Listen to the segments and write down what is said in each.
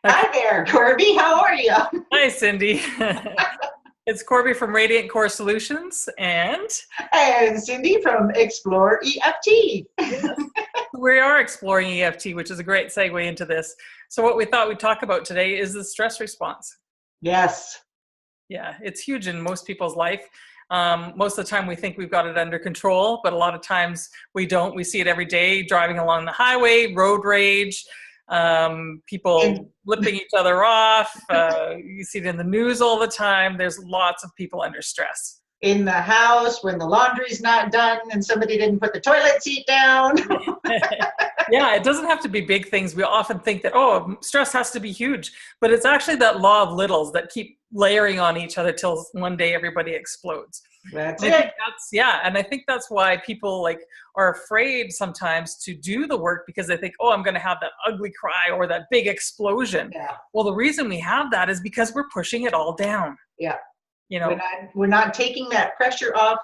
Hi there, Corby. How are you? Hi, Cindy. It's Corby from Radiant Core Solutions, and And Cindy from Explore EFT. we are exploring EFT, which is a great segue into this. So what we thought we'd talk about today is the stress response. Yes. Yeah, it's huge in most people's life. Most of the time we think we've got it under control, but a lot of times we don't. We see it every day, driving along the highway, road rage, people flipping each other off. You see it in the news all the time. There's lots of people under stress. In the house when the laundry's not done and somebody didn't put the toilet seat down. Yeah, it doesn't have to be big things. We often think that, oh, stress has to be huge, but it's actually that law of littles that keep layering on each other till one day everybody explodes. That's And it. and I think that's why people are afraid sometimes to do the work, because they think, oh, I'm going to have that ugly cry or that big explosion. Yeah. Well, the reason we have that is because we're pushing it all down. Yeah. You know, we're not taking that pressure off,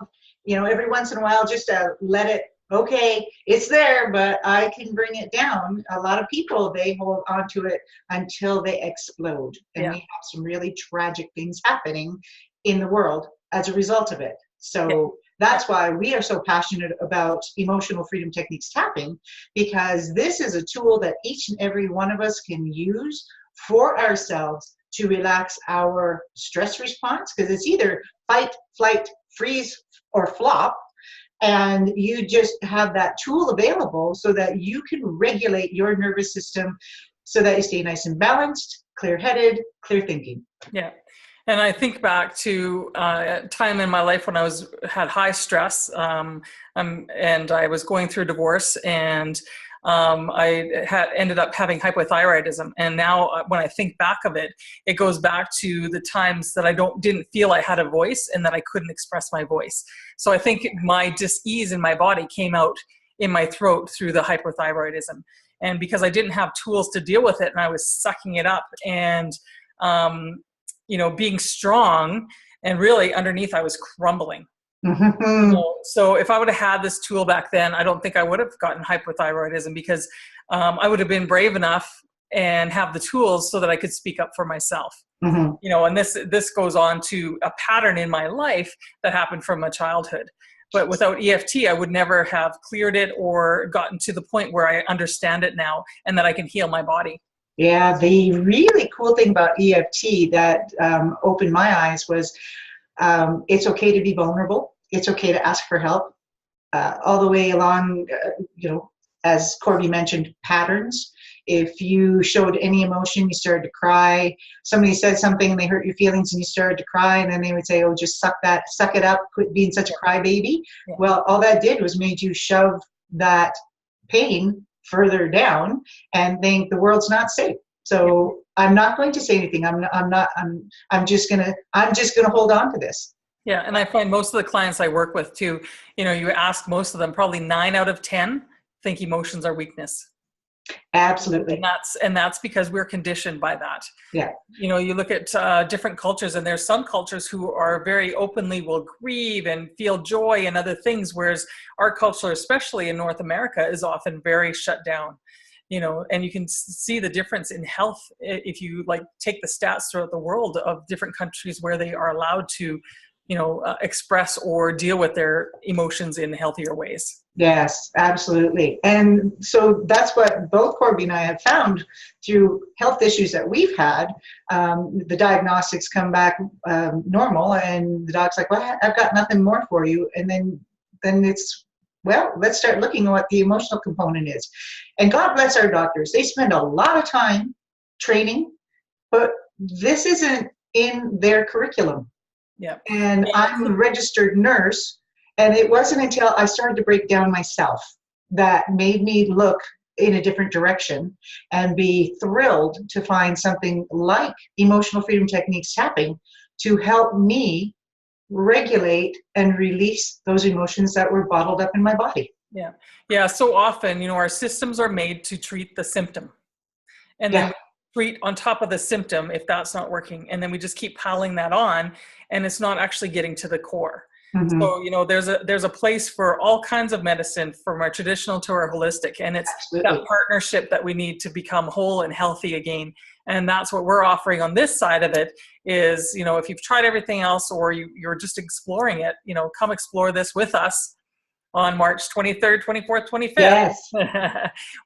every once in a while, just to let it, okay, it's there, but I can bring it down. A lot of people, they hold onto it until they explode. And we have some really tragic things happening in the world as a result of it. So that's why we are so passionate about emotional freedom techniques tapping, because this is a tool that each and every one of us can use for ourselves to relax our stress response, because it's either fight, flight, freeze, or flop. And you just have that tool available so that you can regulate your nervous system so that you stay nice and balanced, clear-headed, clear thinking. Yeah. And I think back to a time in my life when I had high stress, and I was going through a divorce, and I ended up having hypothyroidism. And now when I think back of it, it goes back to the times that I didn't feel I had a voice and that I couldn't express my voice. So I think my dis-ease in my body came out in my throat through the hypothyroidism. And because I didn't have tools to deal with it, and I was sucking it up and, being strong, and really underneath I was crumbling. Mm-hmm. So if I would have had this tool back then, I don't think I would have gotten hypothyroidism, because I would have been brave enough and have the tools so that I could speak up for myself. Mm-hmm. And this goes on to a pattern in my life that happened from my childhood. But without EFT, I would never have cleared it or gotten to the point where I understand it now and that I can heal my body. Yeah, the really cool thing about EFT that opened my eyes was it's okay to be vulnerable. It's okay to ask for help. All the way along, as Corby mentioned, patterns. If you showed any emotion, you started to cry. Somebody said something and they hurt your feelings and you started to cry, and then they would say, oh, just suck it up, quit being such a crybaby. Yeah. Well, all that did was made you shove that pain further down and think the world's not safe. So I'm not going to say anything. I'm just gonna hold on to this. Yeah, and I find most of the clients I work with too, you ask most of them, probably 9 out of 10 think emotions are weakness. Absolutely. And that's because we're conditioned by that. Yeah. You look at different cultures, and there's some cultures who are very openly will grieve and feel joy and other things, whereas our culture, especially in North America, is often very shut down. And you can see the difference in health if you take the stats throughout the world of different countries where they are allowed to, express or deal with their emotions in healthier ways. Yes, absolutely. And so that's what both Corby and I have found through health issues that we've had. The diagnostics come back normal, and the doc's like, well, I've got nothing more for you. And then it's, well, let's start looking at what the emotional component is. And God bless our doctors. They spend a lot of time training, but this isn't in their curriculum. Yeah. And I'm a registered nurse, and it wasn't until I started to break down myself that made me look in a different direction and be thrilled to find something like emotional freedom techniques tapping to help me regulate and release those emotions that were bottled up in my body. Yeah. Yeah. So often, our systems are made to treat the symptom, and then we treat on top of the symptom if that's not working. And then we just keep piling that on, and it's not actually getting to the core. Mhm. So, there's a place for all kinds of medicine, from our traditional to our holistic, and it's that Absolutely. partnership that we need to become whole and healthy again. And that's what we're offering on this side of it is, if you've tried everything else or you're just exploring it, come explore this with us on March 23rd, 24th, 25th. Yes.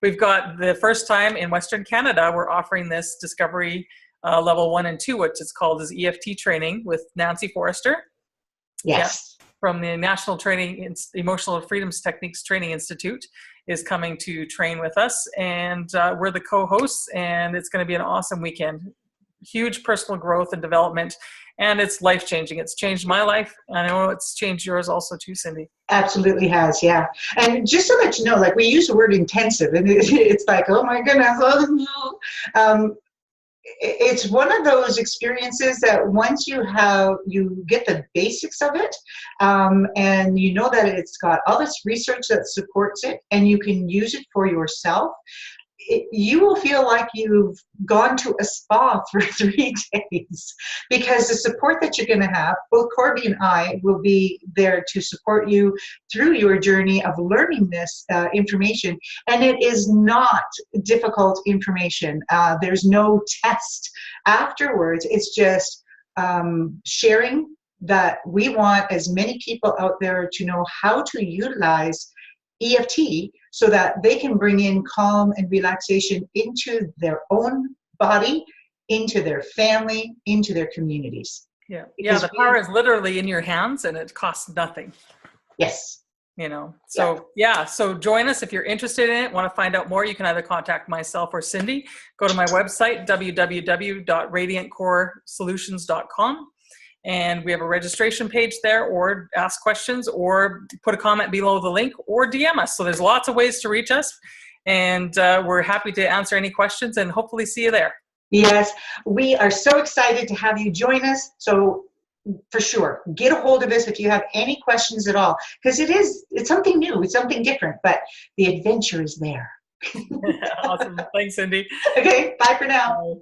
We've got the first time in Western Canada, we're offering this Discovery Level 1 and 2, which is called as EFT training with Nancy Forrester. Yeah, Yes. from the National Emotional Freedoms Techniques Training Institute is coming to train with us. And we're the co-hosts, and it's going to be an awesome weekend. Huge personal growth and development, and it's life-changing. It's changed my life. I know it's changed yours also too, Cindy. Absolutely has, yeah. And just to let you know, like we use the word intensive, and it's like, oh my goodness, oh no. It's one of those experiences that once you get the basics of it, and you know that it's got all this research that supports it, and you can use it for yourself. You will feel like you've gone to a spa for 3 days, because the support that you're going to have, both Corby and I will be there to support you through your journey of learning this information. And it is not difficult information. There's no test afterwards. It's just sharing that we want as many people out there to know how to utilize EFT so that they can bring in calm and relaxation into their own body, into their family, into their communities. Yeah, Because the power is literally in your hands, and it costs nothing. Yes. So join us if you're interested in it. Want to find out more, you can either contact myself or Cindy. Go to my website, www.radiantcoresolutions.com. And we have a registration page there, or ask questions, or put a comment below the link, or DM us. So there's lots of ways to reach us, and we're happy to answer any questions and hopefully see you there. Yes, we are so excited to have you join us. So for sure, get a hold of us if you have any questions at all, because it's something new, it's something different, but the adventure is there. Awesome. Thanks, Cindy. Okay, bye for now. Bye.